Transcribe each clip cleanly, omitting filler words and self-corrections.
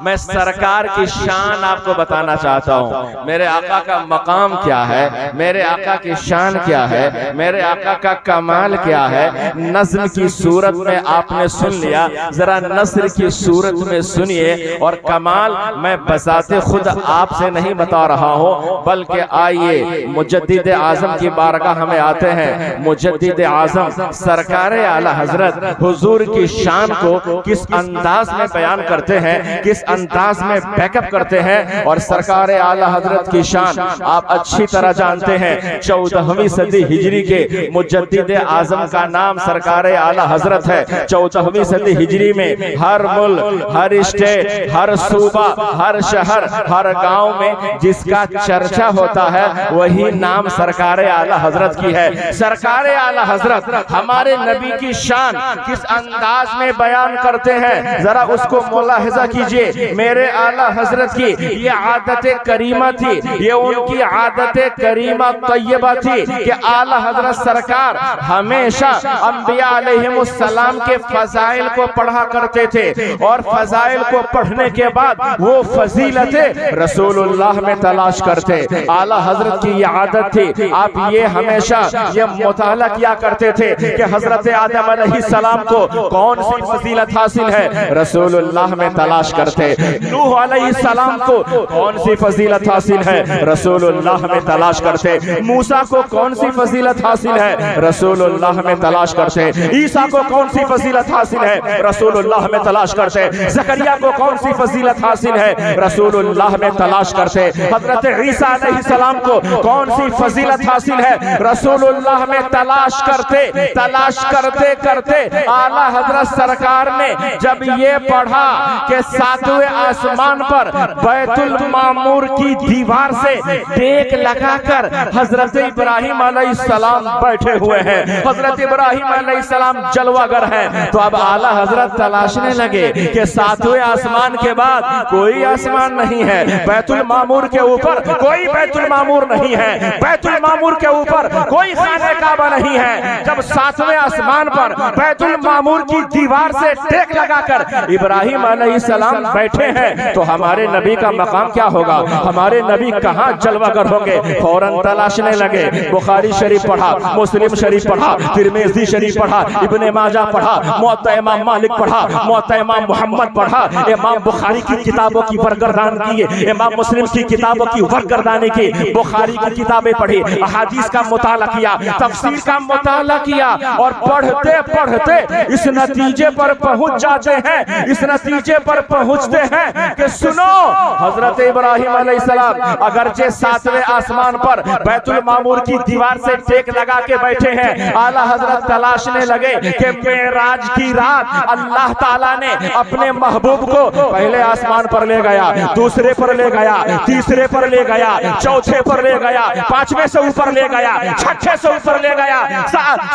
मैं सरकार की शान आपको बताना चाहता हूँ। मेरे आका का मकाम क्या है, मेरे आका की शान क्या है, मेरे आका का कमाल क्या है। नज़्म की सूरत में आपने सुन लिया, जरा नस्र की सूरत में सुनिए। और कमाल मैं बजाते खुद आपसे नहीं बता रहा हूँ, बल्कि आइए मुजद्दिद आजम की बारगाह हमें आते हैं। मुजद्दिद आजम सरकार आला हजरत हुजूर की शान को किस अंदाज में बयान करते हैं, किस अंदाज में बैकअप करते हैं। और सरकार आला हजरत की शान आप अच्छी तरह जानते हैं। 14वीं सदी हिजरी के मुजद्दिद आजम का नाम सरकार आला हजरत है। 14वीं सदी हिजरी में हर मुल्क, हर स्टेट, हर सूबा, हर शहर, हर गांव में जिसका चर्चा होता है वही नाम सरकार आला हजरत की है। सरकार आला हजरत हमारे नबी की शान किस अंदाज में बयान करते हैं, जरा उसको मुलाहिजा कीजिए। मेरे आला हजरत की ये आदत करीमा थी, ये उनकी आदत करीमा तैयबा थी कि आला हजरत सरकार हमेशा अंबिया अलैहिमुस्सलाम के फजाइल को पढ़ा करते थे। और फजाइल को पढ़ने के बाद वो फजीलतें रसूलुल्लाह में तलाश करते। आला हजरत की ये आदत थी। आप ये हमेशा ये मुताला किया करते थे कि हजरत आदम अलैहिस्सलाम को कौन सी फजीलत हासिल है, रसूलुल्लाह में तलाश करते। नूह अलैहिस्सलाम को कौन सी फजीलत हासिल है, रसूलुल्लाह में तलाश करते। मूसा को कौन सी फजीलत हासिल है, रसूलुल्लाह में तलाश करते। ईसा को कौन सी फजीलत हासिल है, रसूलुल्लाह में तलाश करते। ज़करिया को कौन सी फजीलत हासिल है, रसूलुल्लाह में तलाश करते। हजरत ईसा अलैहिस्सलाम को कौन सी फजीलत हासिल है, रसूलुल्लाह में तलाश करते। तलाश करते करते आला हजरत सरकार ने जब ये पढ़ा कि 7वें आसमान पर बैतुल मामूर की दीवार से टेक लगाकर हजरत इब्राहिम अलैहिस्सलाम बैठे हुए हैं, हजरत इब्राहिम अलैहिस्सलाम जलवागर हैं, तो अब आला हजरत तलाशने लगे कि 7वें आसमान के बाद कोई आसमान नहीं है, बैतुल मामूर के ऊपर कोई बैतुल मामूर नहीं है, बैतुल मामूर के ऊपर कोई खाने काबा नहीं है। जब 7वें आसमान पर बैतुल मामूर की दीवार से टेक लगाकर इब्राहिम अलैहिस्सलाम बैठे हैं, तो हमारे नबी का मकाम क्या होगा, हमारे नबी कहाँ जलवागर होंगे। फौरन तलाशने लगे। बुखारी शरीफ पढ़ा, मुस्लिम शरीफ पढ़ा, तिरमिज़ी शरीफ पढ़ा, इब्ने माजा पढ़ा, मुअत्ता इमाम मालिक पढ़ा, मुअत्ता इमाम मुहम्मद पढ़ा, इमाम बुखारी की किताबों की बरगर्दान की, इमाम मुस्लिम की किताबों की बरगर्दानी की, बुखारी की किताबें पढ़ी, अहादीस का मुताला किया, तफसीर का मुताला किया। और पढ़ते पढ़ते इस नतीजे पर पहुंच जाते हैं, इस नतीजे पर पहुंचते हैं कि सुनो, हजरत इब्राहिम अलैहिस्सलाम अगरचे 7वें आसमान पर बैतुल मामूर की दीवार से टेक लगा के बैठे हैं, आला हजरत तलाशने लगे कि मेराज की रात अल्लाह ताला ने अपने महबूब को पहले आसमान पर ले गया, दूसरे पर ले गया, तीसरे पर ले गया, चौथे पर ले गया, 5वें से ऊपर ले गया, 6ठे से ऊपर ले गया,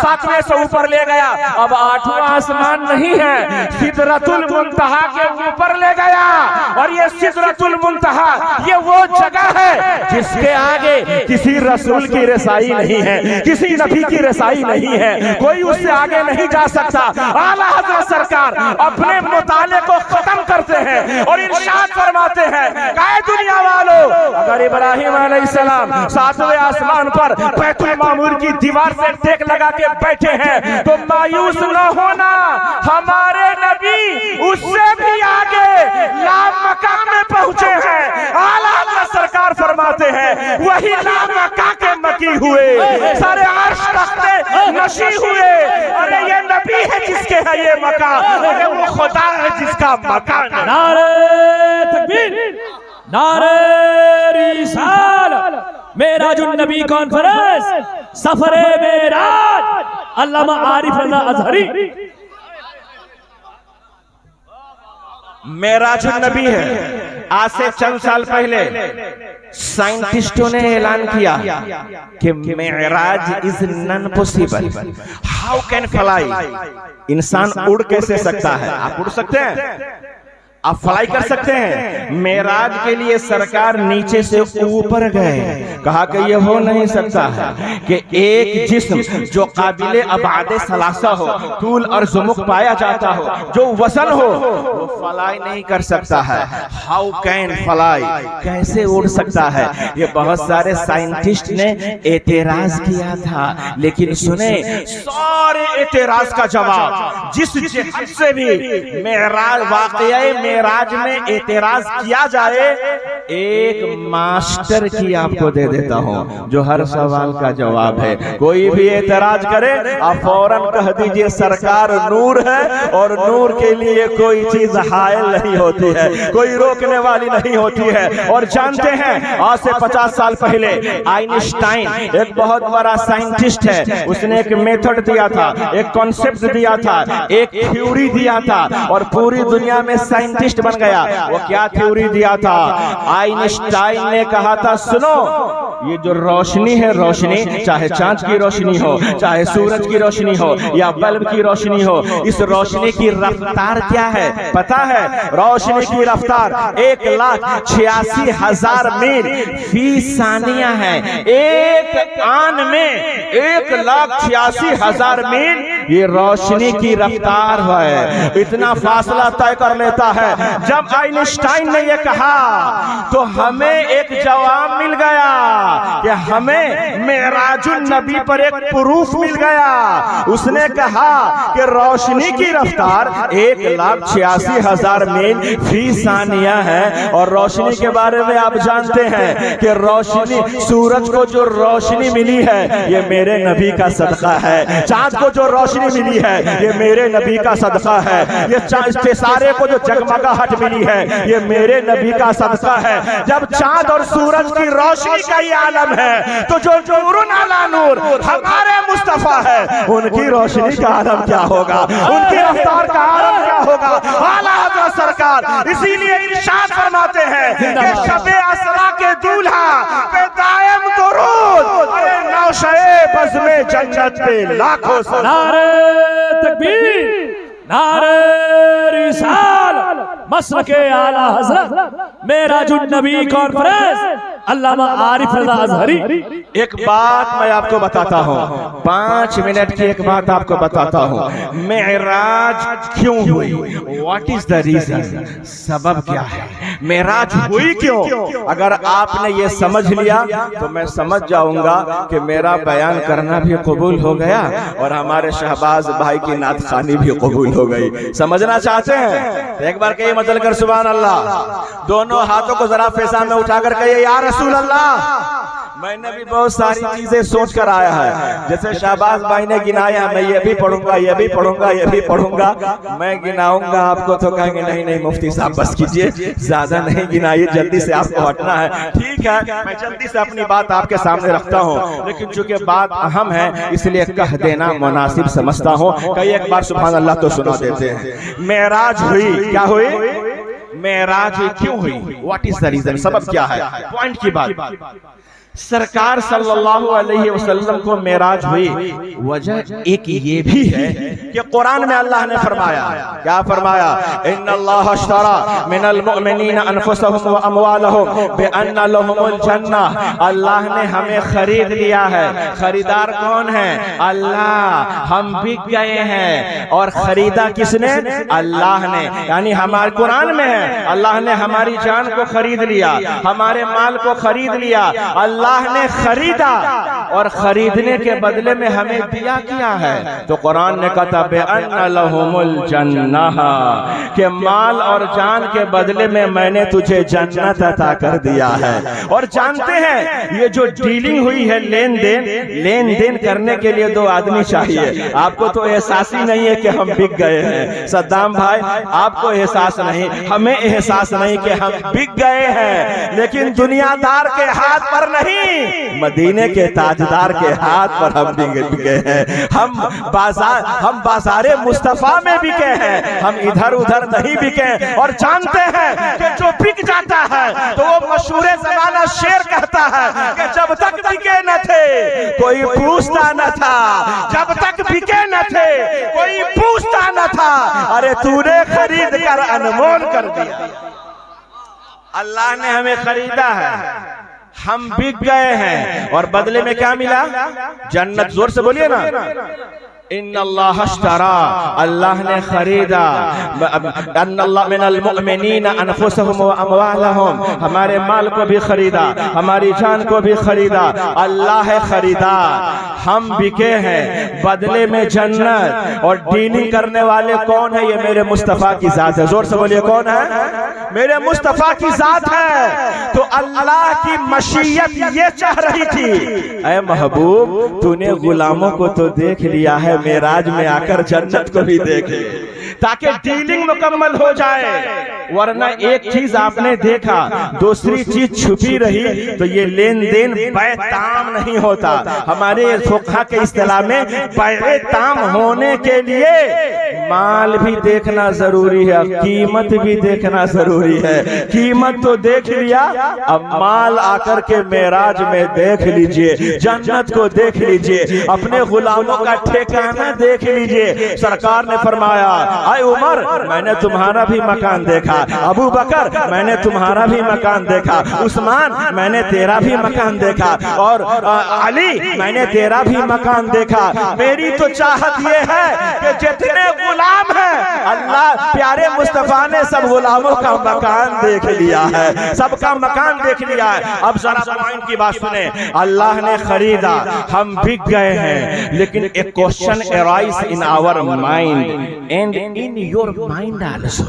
7वें से ऊपर ले गया। अब 8वां आसमान नहीं है, सिदरतुल मुंतहा के ऊपर ले गया। और ये सिदरतुल मुंतहा ये वो जगह है जिसके आगे किसी रसूल की रसाई नहीं है, किसी नबी की रसाई नहीं है, कोई उससे आगे नहीं जा सकता। आला हज़रत सरकार अपने मुताले को खत्म करते हैं और इरशाद फरमाते हैं, काए दुनिया वालों, अगर इब्राहिम अलैहिस्सलाम 7वें आसमान पर बैतुल मामूर की दीवार से टेक लगा के बैठे हैं तो मायूस न होना, हमारे नबी उससे भी आगे लामका में पहुंचे हैं। आला हज़रत सरकार फरमाते हैं, वही लामका के मकी हुए, सारे अर्श तख्ते नशी हुए। अरे ये नबी है जिसके है ये मकान, अरे वो खुदा है जिसका मकान। नारे तकबीर, नारे रिसालत, मेराजुन नबी कॉन्फ्रेंस, सफरे मेराज, अल्लामा आरिफ रज़ा अज़हरी। मेराजुन नबी है। आज से चंद साल पहले साइंटिस्टों ने ऐलान किया कि Meraj is non possible, how can fly, इंसान उड़ कैसे सकता है। आप उड़ सकते हैं? आप फ्लाई कर सकते हैं। मेराज के लिए सरकार नीचे से ऊपर गए, कहा कि ये हो नहीं सकता है कि एक जिस्म जो काबिले अबादे सलासा हो, तूल और जुमुक पाया जाता हो, जो वजन हो, वो फ्लाई नहीं कर सकता है। हाउ कैन फ्लाई, कैसे उड़ सकता है? ये बहुत सारे साइंटिस्ट ने एतराज किया था, लेकिन सुने सारे एतराज का जवाब जिस जिहद से भी मेराज वाक़या मेराज में एतराज किया जाए, एक मास्टर की आपको दे देता हूं जो हर सवाल का जवाब है। कोई भी एतराज करे आप फौरन कह दीजिए सरकार नूर है और नूर के लिए कोई चीज हायल नहीं होती है, कोई रोकने वाली नहीं होती है। और जानते हैं आज से 50 साल पहले आइंस्टाइन एक बहुत बड़ा साइंटिस्ट है, उसने एक मेथड दिया था, एक कॉन्सेप्ट दिया था, एक थ्योरी दिया था और पूरी दुनिया में साइंटिस्ट बन गया। वो क्या थ्योरी दिया था? आइंस्टाइन ने कहा था सुनो, ये जो रोशनी है, रोशनी चाहे चांद की रोशनी हो, चाहे सूरज की रोशनी हो या बल्ब की रोशनी हो, इस रोशनी की रफ्तार क्या है पता है? रोशनी की रफ्तार 1,86,000 मील फी सानिया है। एक आन में 1,86,000 मील ये रोशनी की रफ्तार है। इतना फासला तय कर लेता है। जब आइंस्टाइन ने ये कहा तो हमें एक जवाब मिल गया कि हमें मेराजुन नबी पर एक प्रूफ मिल गया। उसने कहा कि रोशनी की रफ्तार 1,86,000 मील फी सानिया है। और रोशनी के बारे में आप जानते हैं कि रोशनी, सूरज को जो रोशनी मिली है ये मेरे नबी का सदका है। चांद को जो रोशनी मिली है ये मेरे नबी का सदका है। ये सितारे को जो जगमगाहट मिली है ये मेरे नबी का सदका है। जब चांद और सूरज की रोशनी का ये आलम है तो जो नूरुन अला नूर हमारे मुस्तफा है, उनकी रोशनी का आलम क्या होगा, उनकी रफ्तार का आलम क्या होगा? आला हज़रत सरकार इसीलिए इरशाद फरमाते हैं कि शबे असरा के दूल्हा पे दायम दुरूद, अरे नौशे बज़्मे जन्नत पे लाखों सलाम। नारे तकबीर, नारे रिसालत, मसलके आला हज़रत मेराजुन नबी कॉन्फ्रेंस अल्लामा आरिफ रज़ा अज़हरी। एक बात मैं आपको बताता हूँ, 5 मिनट की एक बात आपको बताता हूँ। मेराज क्यों हुई? What is the reason? सबब क्या है? मेराज हुई क्यों? अगर आपने ये समझ लिया तो मैं समझ जाऊंगा कि मेरा बयान करना भी कबूल हो गया और हमारे शहबाज भाई की नात खानी भी कबूल हो गई। समझना चाहते हैं तो एक बार कहिए मचल कर सुभान अल्लाह। दोनों हाथों को जरा फेसा में उठाकर कहिए या रसूल अल्लाह। मैंने भी बहुत सारी चीजें सोच कर आया है, जैसे शाहबाज भाई ने गिनाया, मैं ये भी पढ़ूंगा, ये भी पढ़ूंगा, ये भी पढ़ूंगा। मैं गिनाऊंगा आपको तो कहेंगे नहीं नहीं मुफ्ती साहब बस कीजिए, ज्यादा नहीं गिनाइए, जल्दी से आपको हटना है। ठीक है, मैं जल्दी से अपनी बात आपके सामने रखता हूँ, लेकिन चूंकि बात अहम है इसलिए कह देना मुनासिब समझता हूँ। कई एक बार सुभान अल्लाह तो सुना देते हैं। मेराज हुई, क्या हुई? मेराज क्यों हुई? What is the reason? सबब क्या है? पॉइंट की बात। सरकार सल्लल्लाहु अलैहि वसल्लम को मेराज हुई, वजह एक ये भी है कि कुरान में अल्लाह ने फरमाया, क्या फरमाया? इन्नल्लाह अश्तरा मिनल मुमिनीना अनफुसहुम व अमवालहुम बिअन्ना लहुमुल जन्नह। अल्लाह ने हमें खरीद लिया है। खरीदार कौन है? अल्लाह। हम बिक गए हैं और खरीदा किसने? अल्लाह ने। यानी हमारे कुरान में है अल्लाह ने हमारी जान को खरीद लिया, हमारे माल को खरीद लिया। अल्लाह ने खरीदा और खरीदने के बदले में हमें दिया क्या है? तो कुरान ने कहा बिअन्ना लहुमुल जन्नह, कि माल और जान के बदले में मैंने तुझे जन्नत अता कर दिया है। और जानते हैं ये जो डीलिंग हुई है, लेन देन करने के लिए 2 आदमी चाहिए। आपको तो एहसास ही नहीं है कि हम बिक गए हैं। सद्दाम भाई आपको एहसास नहीं, हमें एहसास नहीं कि हम बिक गए हैं, लेकिन दुनियादार के हाथ पर नहीं, मदीने के ताजदार के हाथ पर हम बिके हैं। हम बाजारे मुस्तफा में बिके हैं, हम इधर उधर नहीं बिके। और जानते हैं कि जो बिक जाता है तो वो मशहूर ज़माना शेर कहता है कि जब तक बिके न थे कोई पूछता न था, जब तक बिके न थे कोई पूछता न था, अरे तूने खरीद कर अनमोल कर दिया। अल्लाह ने हमें खरीदा है, हम बिक गए हैं, और बदले में क्या मिला? जन्नत। जोर से बोलिए ना, इन्नल्लाह अश्तरा, अल्लाह ने खरीदा, अन्नल्लाह मिनल मुअमिनीना अनफुसहुम व अमवालहुम, हमारे माल को भी खरीदा, हमारी जान को भी खरीदा। अल्लाह है खरीदार, हम बिके हैं, बदले में जन्नत। और डीलिंग करने वाले कौन है? ये मेरे मुस्तफा की जात है। जोर से बोलिए, कौन है? मेरे मुस्तफा की जात है। तो अल्लाह की मशीयत ये चाह रही थी, ऐ महबूब तूने गुलामों को तो देख लिया है, मेराज में आकर जन्नत को भी देख ले, ताकि डीलिंग मुकम्मल हो जाए। वरना एक चीज आपने देखा, दूसरी चीज छुपी रही, तो ये लेन देन बैताम नहीं होता। हमारे फुक़हा के इस्तिलाह में बैताम होने के लिए माल भी देखना जरूरी है, कीमत भी देखना जरूरी है। कीमत तो देख लिया, अब माल आकर के मेराज में देख लीजिए, जन्नत को देख लीजिए, अपने गुलामों का ठिकाना देख लीजिए। सरकार ने फरमाया, आए उमर मैंने तुम्हारा भी मकान देखा, अबू बकर मैंने तुम्हारा भी मकान देखा, उस्मान मैंने तेरा भी मकान देखा, और अली मैंने तेरा भी मकान देखा। मेरी तो चाहत ये है कि जितने गुलाम हैं, अल्लाह प्यारे मुस्तफा ने सब गुलामों का मकान देख लिया है, सबका मकान देख लिया है। अब जरा पॉइंट की बात सुने, अल्लाह ने खरीदा, हम बिक गए हैं, लेकिन एक question arise in our mind and in your mind also.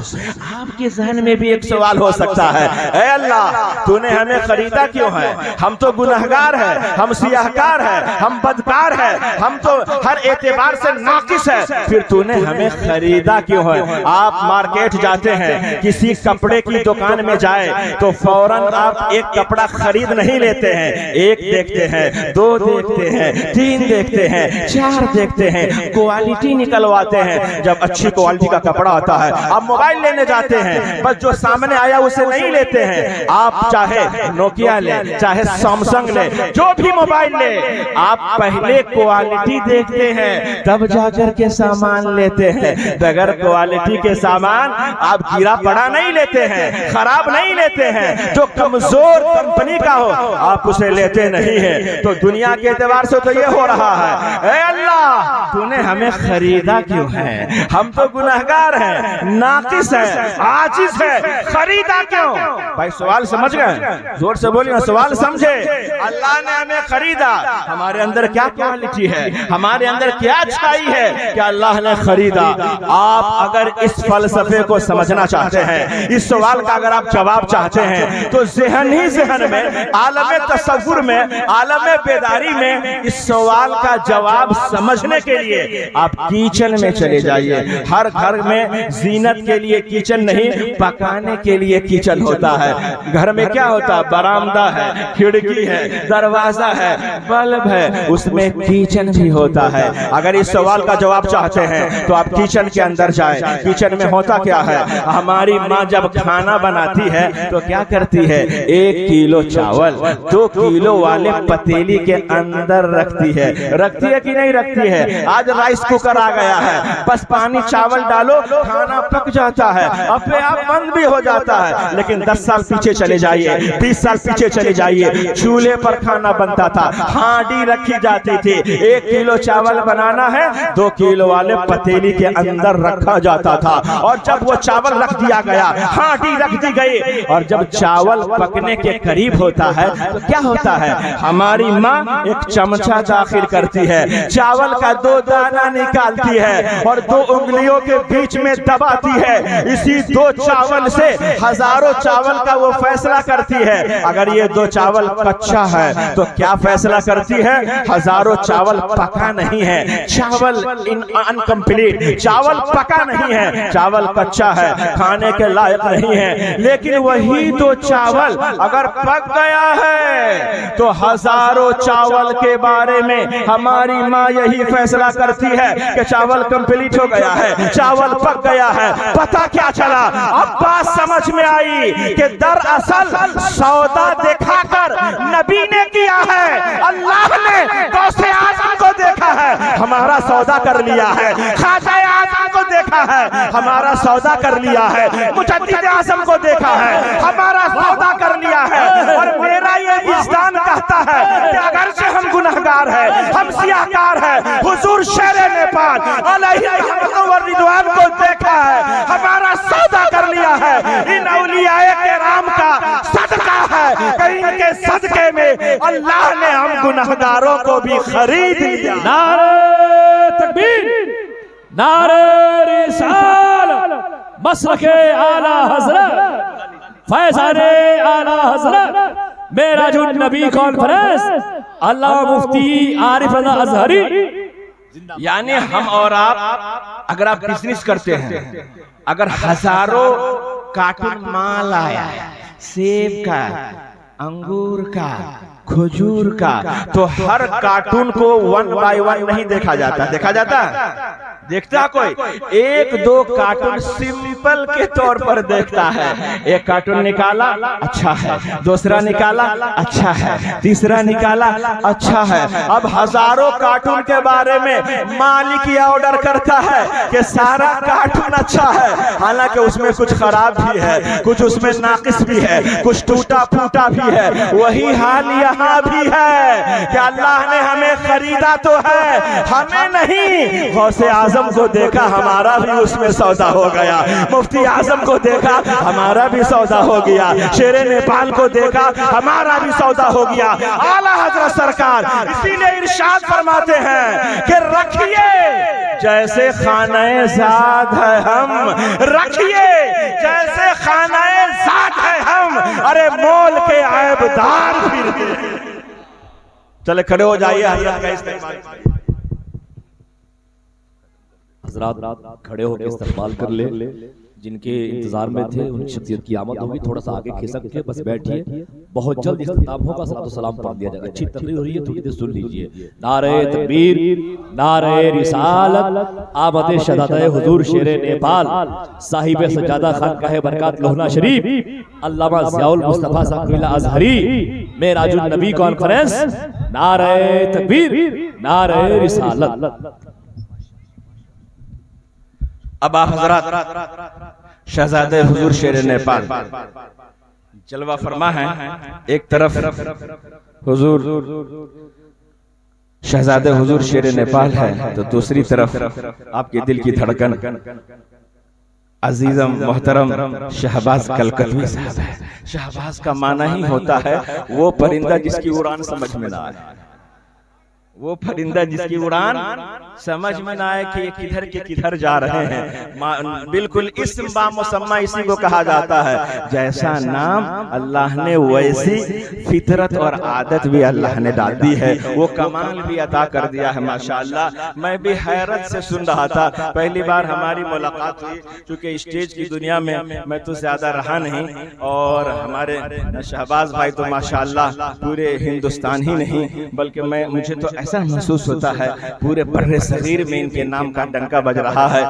आपके जहन में भी एक सवाल हो सकता है, ऐ अल्लाह तूने हमें खरीदा क्यों है? हम तो गुनहगार है, हम सियाहकार है, हम बदकार है, हम तो हर एतबार से नाकिस है, फिर तूने हमें खरीदा क्यों है? आप मार्केट जाते हैं, किसी कपड़े की दुकान में जाए तो फौरन आप एक कपड़ा खरीद नहीं लेते हैं, एक देखते हैं, दो देखते हैं, तीन देखते हैं, चार देखते हैं, क्वालिटी निकलवाते हैं। जब अच्छी क्वालिटी का कपड़ा आता है, आप मोबाइल लेने जाते हैं, बस जो सामने आया उसे नहीं लेते हैं। आप चाहे नोकिया ले, चाहे सैमसंग ले, जो भी मोबाइल ले, आप पहले क्वालिटी देखते हैं, तब जाकर के सामान लेते हैं। बगैर क्वालिटी के सामान आप गिरा पड़ा नहीं लेते हैं, खराब नहीं लेते हैं। जो कमजोर कंपनी का हो आप उसे लेते नहीं है। तो दुनिया के एतबार से तो ये हो रहा है, ऐ अल्लाह तूने हमें खरीदा क्यों है? हम तो गुनहगार हैं, नाकिस है, आजिज है, खरीदा क्यों? भाई सवाल समझ गए? जोर से बोलिए ना, सवाल समझे। अल्लाह ने हमें खरीदा, हमारे अंदर क्या क्वालिटी है, हमारे अंदर क्या अच्छाई है कि अल्लाह ने खरीदा। आप अगर इस फलसफे को समझना चाहते हैं, इस सवाल का अगर आप जवाब चाहते हैं, तो ज़हन ही ज़हन में, आलम तसव्वुर में, आलम बेदारी में इस सवाल का जवाब समझने के लिए आप किचन में चले जाइए। हर घर में जीनत के लिए किचन नहीं, पकाने के लिए किचन होता है। घर में क्या होता है? बरामदा है, खिड़की है, दरवाजा है, बल्ब है, उसमें किचन भी होता है। अगर इस सवाल का जवाब चाहते हैं तो आप किचन के अंदर जाएं। किचन में होता क्या है? हमारी माँ जब खाना बनाती है तो क्या करती है? 1 किलो चावल 2 किलो वाले पतीली के अंदर रखती है। रखती है कि नहीं रखती है? आज राइस कुकर आ गया है, बस पानी चावल डालो, खाना पक जाता है, अपने आप बंद भी हो जाता है। लेकिन 10 साल पीछे चले जाइए, 20 साल पीछे चले जाइए, चूल्हे पर खाना बनता था, हांडी रखी जाती थी। 1 किलो चावल बनाना है, 2 किलो वाले पतीली के अंदर रखा जाता था। और जब वो चावल रख दिया गया, हांडी रख दी गई, और जब चावल पकने के करीब होता है तो क्या होता है? हमारी माँ एक चमचा दाखिल करती है, चावल का 2 दाना निकालती है और 2 उंगलियों के बीच में दबाती है। इसी 2 चावल से हजारों चावल का वो फैसला करती है। अगर ये 2 चावल कच्चा है तो क्या फैसला करती है? हजारों चावल पका नहीं है, चावल अनकम्प्लीट, चावल पका नहीं है, चावल कच्चा है, खाने के लायक नहीं है। लेकिन वही 2 चावल अगर पक गया है तो हजारों चावल के बारे में हमारी माँ यही फैसला करती है कि चावल कंप्लीट हो गया है, चावल पक गया है। पता क्या चला? अब बात समझ में आई कि दरअसल सौदा दिखाकर नबी ने किया है, अल्लाह ने गौसे आज़म को देखा देखा है, हमारा सौदा कर लिया है। ख्वाजा आजम को देखा है, हमारा सौदा कर लिया है। मुजद्दिद आज़म को देखा है, हमारा सौदा कर लिया है। और मेरा ये विजदान कहता है कि अगर से हम गुनहगार हैं, हम सियाहकार हैं, हुजूर शेर नेपाल अलैहि रहमत व रिदवान को देखा है, हमारा सौदा कर लिया है। इन औलियाए किराम का सदका है कि इनके सदके में अल्लाह ने हम गुनहगारों को भी खरीद लिया। नारे तकबीर, नारे रिसालत, मसलके आला हजरत, फैज़ाने आला हजरत, मेराजुन नबी कॉन्फ्रेंस, अल्लाह मुफ्ती आरिफ रज़ा अज़हरी। यानी हम और आप अगर आप बिजनेस करते हैं, अगर हजारों कार्टून माल आया सेब का, अंगूर का, खजूर का, तो हर कार्टून को 1 बाय 1 नहीं देखा जाता। देखा जाता देखता कोई 1-2 कार्टून सिंपल के तौर पर देखता है। एक कार्टून निकाला अच्छा है, दूसरा निकाला अच्छा है, तीसरा निकाला अच्छा है। अब हजारों कार्टून के बारे में मालिक ये ऑर्डर करता है कि सारा कार्टून अच्छा है, हालांकि उसमें कुछ खराब भी है, कुछ उसमें नाकिस भी है, कुछ टूटा फूटा भी है। वही हाल यहाँ भी है कि अल्लाह ने हमें खरीदा तो है, हमें नहीं। गौसे आजम को देखा, हमारा भी उसमें सौदा हो गया। मुफ्ती आजम को देखा, हमारा भी सौदा हो गया। शेरे नेपाल को देखा, हमारा भी सौदा हो गया। आला हजरत सरकार इसीलिए इरशाद फरमाते हैं कि रखिए जैसे खानाए ज़ात है हम, रखिए जैसे खानाए ज़ात है हम, अरे मोल के ऐबदार फिरते। चले खड़े हो जाइए, हजरत का इस्तेमाल। हजरात खड़े होकर इस्तेमाल कर ले, जिनके इंतजार में थे उनकी शख्सियत की आमद होगी। थोड़ा सा आगे खिसक के बस बैठिए, बहुत जल्द इख्तिताम होगा, सलातो सलाम पढ़ दिया जाएगा। अच्छी तकरीर हो रही है, थोड़ी देर सुन लीजिए। नारे तकबीर, नारे रिसालत, आमद शहादत हुजूर शेर नेपाल, साहिब सजादा खानकाह बरकात लोहना शरीफ, अल्लामा ज़ियाउल मुस्तफा साहब अज़हरी, मेराजुन नबी कॉन्फ्रेंस। नारे तकबीर, नारे रिसालत। अब आप हजरात शहजादे हुजूर शेर नेपाल जलवा फरमा है। एक तरफ हुजूर शहजादे हुजूर शेर नेपाल है, तो दूसरी तरफ आपके दिल की धड़कन अजीजम मोहतरम शहबाज कलकतवी साहब है। शहबाज का माना ही होता है वो परिंदा जिसकी उड़ान समझ में ना आए, वो परिंदा जिसकी उड़ान समझ में ना आए कि किधर के किधर जा रहे हैं। बिल्कुल इस्म बामुसम्मा इसी को कहा जाता है। जैसा नाम अल्लाह ने वैसी फितरत और आदत भी अल्लाह ने डाल दी है, वो कमाल भी अता कर दिया है माशाअल्लाह। मैं भी हैरत से सुन रहा था, पहली बार हमारी मुलाकात हुई, चूंकि स्टेज की दुनिया में मैं तो ज्यादा रहा नहीं, और हमारे शहबाज भाई तो माशाअल्लाह पूरे हिंदुस्तान ही नहीं बल्कि मुझे तो ऐसा महसूस होता है पूरे बर्रे सगीर में इनके नाम का डंका बज रहा है।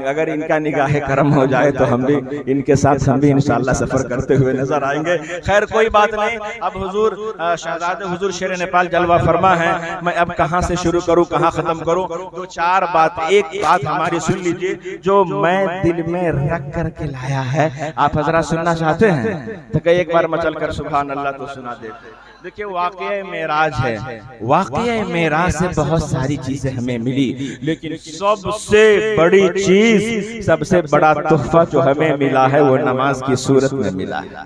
अगर इनका निगाह करम हो जाए तो हम भी इनके साथ हम भी इंशाअल्लाह सफर करते हुए नजर आएंगे। खैर कोई बात नहीं, अब हुजूर शहजादे हुजूर शेर नेपाल जलवा फरमा है। मैं अब कहाँ से शुरू करूँ, कहाँ खत्म करूँ? 2-4 बात, एक बात हमारी सुन लीजिए जो मैं दिल में रख करके लाया है। आप हजरात सुनना चाहते हैं तो कई एक बार मचल कर सुभान अल्लाह तो सुना देते। देखिए वाक़या मेराज है, वाक़या मेराज से बहुत सारी चीजें हमें मिली, लेकिन सबसे बड़ी चीज, सबसे बड़ा तोहफा जो हमें मिला है वो नमाज की सूरत में मिला है।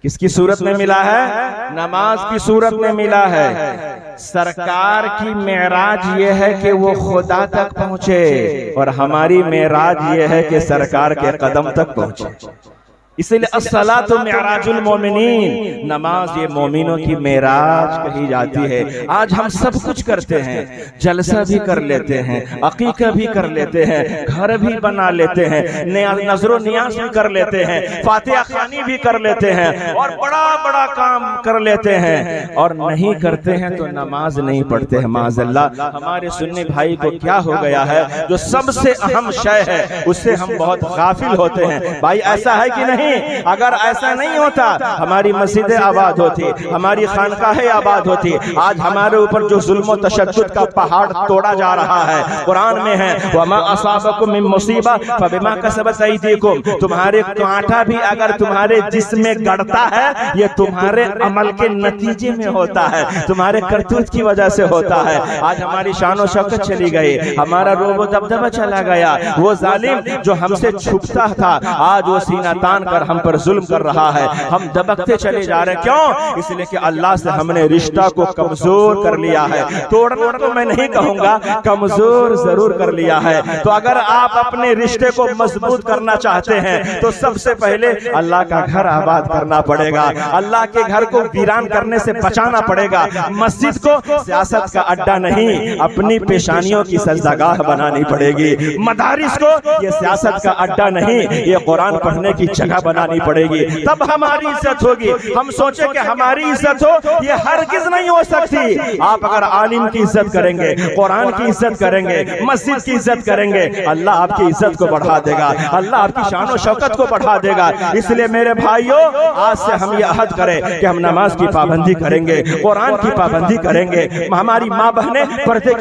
किसकी सूरत में मिला है? नमाज की सूरत में मिला है। सरकार की मेराज ये है कि वो खुदा तक पहुंचे, और हमारी मेराज ये है कि सरकार के कदम तक पहुंचे। इसलिए अस्सलातु मिअराजुल मोमिनीन, नमाज ये मोमिनों की मेराज कही जाती है। आज हम सब कुछ करते हैं, जलसा भी कर लेते हैं, अकीका भी कर लेते हैं, घर भी बना लेते हैं, नजरो नियाज भी कर लेते हैं, फातिहा खानी भी कर लेते हैं, और बड़ा बड़ा काम कर लेते हैं, और नहीं करते हैं तो नमाज नहीं पढ़ते हैं। माज़अल्लाह हमारे सुन्नी भाई को क्या हो गया है, जो सबसे अहम शय है उससे हम बहुत गाफिल होते हैं। भाई ऐसा है कि नहीं? नहीं, अगर ऐसा नहीं होता हमारी मस्जिदें आबाद होती, हमारी खानकाहें आबाद होती। आज हमारे ऊपर जो जुल्म तशद्दुद का पहाड़ तोड़ा जा रहा है, कुरान में है वमा असाबकुम मिन मुसीबा फबिमा कसबत अयदीकुम, तुम्हारे कांटा भी अगर तुम्हारे जिस्म में गड़ता है ये तुम्हारे अमल के नतीजे में होता है, तुम्हारे करतूत की वजह से होता है। आज हमारी शान और शौकत चली गई, हमारा रोब दबदबा चला गया। वो जालिम जो हमसे छुपता था आज वो सीना तान कर हम पर जुल्म कर रहा है, हम दबकते चले जा रहे हैं। क्यों? इसलिए कि अल्लाह से हमने रिश्ता को कमजोर कर लिया है। तोड़ना तो मैं नहीं कहूंगा, कमजोर जरूर कर लिया है। तो अगर आप अपने रिश्ते को मजबूत करना चाहते हैं तो सबसे पहले अल्लाह का घर आबाद करना पड़ेगा, अल्लाह के घर को वीरान करने से बचाना पड़ेगा। मस्जिद को सियासत का अड्डा नहीं, अपनी पेशानियों की सजदागाह बनानी पड़ेगी। मदारिस को ये सियासत का अड्डा नहीं, ये कुरान पढ़ने की जगह बनानी पड़ेगी, तब हमारी इज्जत होगी। हम सोचे कि हमारी इज्जत हो, ये हरगिज नहीं हो सकती। आप अगर आलिम की इज्जत करेंगे, कुरान की इज्जत करेंगे, मस्जिद की इज्जत करेंगे, अल्लाह आपकी इज्जत को बढ़ा देगा, अल्लाह आपकी शान और शौकत को बढ़ा देगा। इसलिए मेरे भाइयों, आज से हम ये अहद करें कि हम नमाज की पाबंदी करेंगे, कुरान की पाबंदी करेंगे। हमारी माँ बहनें पर्दे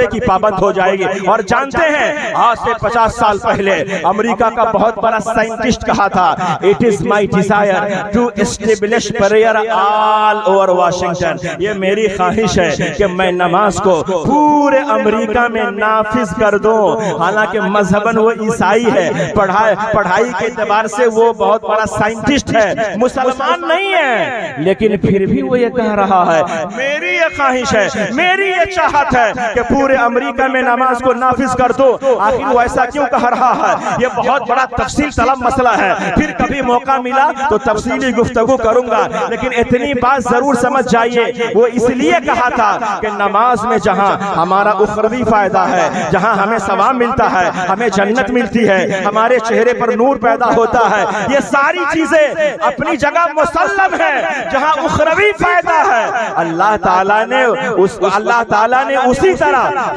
की पाबंद हो जाएगी। और जानते हैं आज से 50 साल पहले अमेरिका का बहुत बड़ा साइंटिस्ट कहा था, it is my desire to establish prayer all over Washington. ये मेरी ख्वाहिश है कि मैं नमाज को पूरे अमेरिका में नाफिज कर दूं। हालांकि मजहबन वो ईसाई है, पढ़ाई के एतबार से वो बहुत बड़ा साइंटिस्ट है, मुसलमान नहीं है, लेकिन फिर भी वो ये कह रहा है, मेरी ये ख्वाहिश है, मेरी ये चाहत है कि पूरे अमेरिका में नमाज को नाफिज कर दो। आखिर वो ऐसा क्यों कह रहा है? ये बहुत बड़ा तफसील तलब मसला है, फिर कभी मौका मिला तो तफसीली गुफ्तगू करूंगा। लेकिन इतनी बात जरूर समझ जाइए, वो इसलिए कहा था कि नमाज में जहां हमारा उखरवी फायदा है, जहां हमें सवाब मिलता है, हमें जन्नत मिलती है, हमारे चेहरे पर नूर पैदा होता है, ये सारी चीजें अपनी जगह मुसल्लम है। जहां उखरवी फायदा है, अल्लाह ताला ने उसी तरह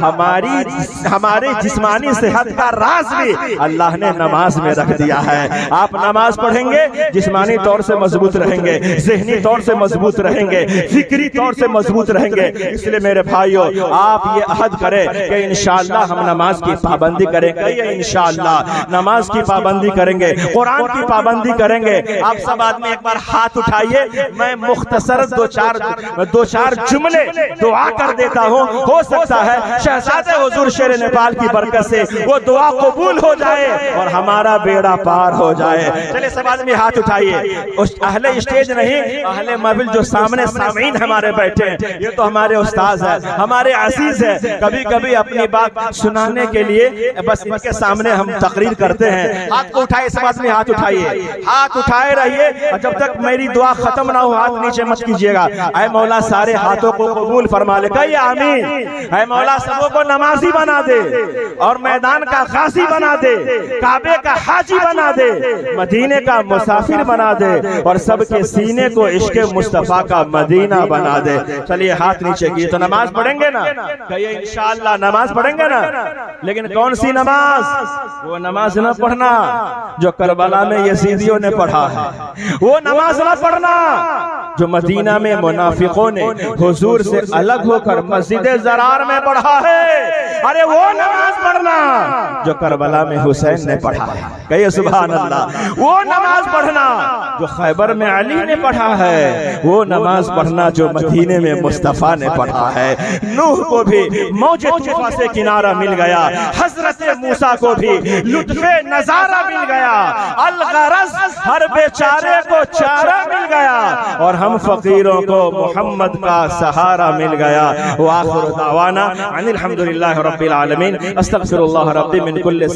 हमारे जिस्मानी सेहत का राज भी अल्लाह ने नमाज में रख दिया है। आप नमाज पढ़ेंगे, जिस्मानी तौर से मजबूत रहेंगे, ज़हनी तौर से मजबूत रहेंगे, फिक्री तौर से मजबूत रहेंगे। इसलिए मेरे भाइयों, आप ये अहद करें कि इंशाअल्लाह हम नमाज की पाबंदी करेंगे, इंशाअल्लाह नमाज की पाबंदी करेंगे, कुरान की पाबंदी करेंगे। आप सब आदमी एक बार हाथ उठाइए, मैं मुख्तसर दो चार जुमले दुआ कर देता हूँ। हो सकता है शहजादे हुजूर शेर नेपाल की बरकत से वो दुआ कबूल हो जाए और हमारा बेड़ा पार हो जाए। चलिए सब आदमी हाथ उठाइए। अहले स्टेज नहीं, अहले महफिल जो सामने सामीन हमारे बैठे हैं, ये तो हमारे उस्ताद है, हमारे अजीज है। कभी कभी अपनी बात सुनाने के लिए बस इनके सामने हम तकरीर करते हैं। हाथ को उठाइए, सब आदमी हाथ उठाइए, हाथ उठाए रहिए और जब तक मेरी दुआ खत्म ना हो हाथ नीचे मत कीजिएगा। ऐ मौला सारे हाथों को कबूल फरमा ले, कहिए आमीन। ऐ मौला सबों को नमाजी बना दे और मैदान का गाजी बना दे, काबे का हाजी बना दे, मदीने का मुसाफिर बना दे और सबके सीने को इश्क़े मुस्तफा का मदीना बना दे। चलिए हाथ नीचे किए। तो नमाज पढ़ेंगे ना? कहिए इंशाअल्लाह नमाज पढ़ेंगे ना। लेकिन कौन सी नमाज? वो नमाज न पढ़ना जो करबला में यजीदियों ने पढ़ा है, वो नमाज न पढ़ना जो मदीना में मुनाफिकों ने हुजूर से अलग होकर मस्जिद ज़रार में पढ़ा है। अरे वो नमाज पढ़ना जो करबला में हुसैन ने पढ़ा है। कहिए सुभान अल्लाह। वो नमाज पढ़ना जो खैबर में अली ने पढ़ा है, वो नमाज पढ़ना जो मदीने में मुस्तफा ने पढ़ा है। नूह को भी मौजे तूफा से किनारा मिल गया, हजरत मूसा को भी लुत्फे नजारा मिल गया, अलगरज हर बेचारे को चारा मिल गया और हम फकीरों को मोहम्मद का सहारा मिल गया। व आखिर दावाना अनिल हम्दुलिल्लाहि रब्बिल आलमीन, अस्तगफिरुल्लाह रब्बी मिन कुल्लि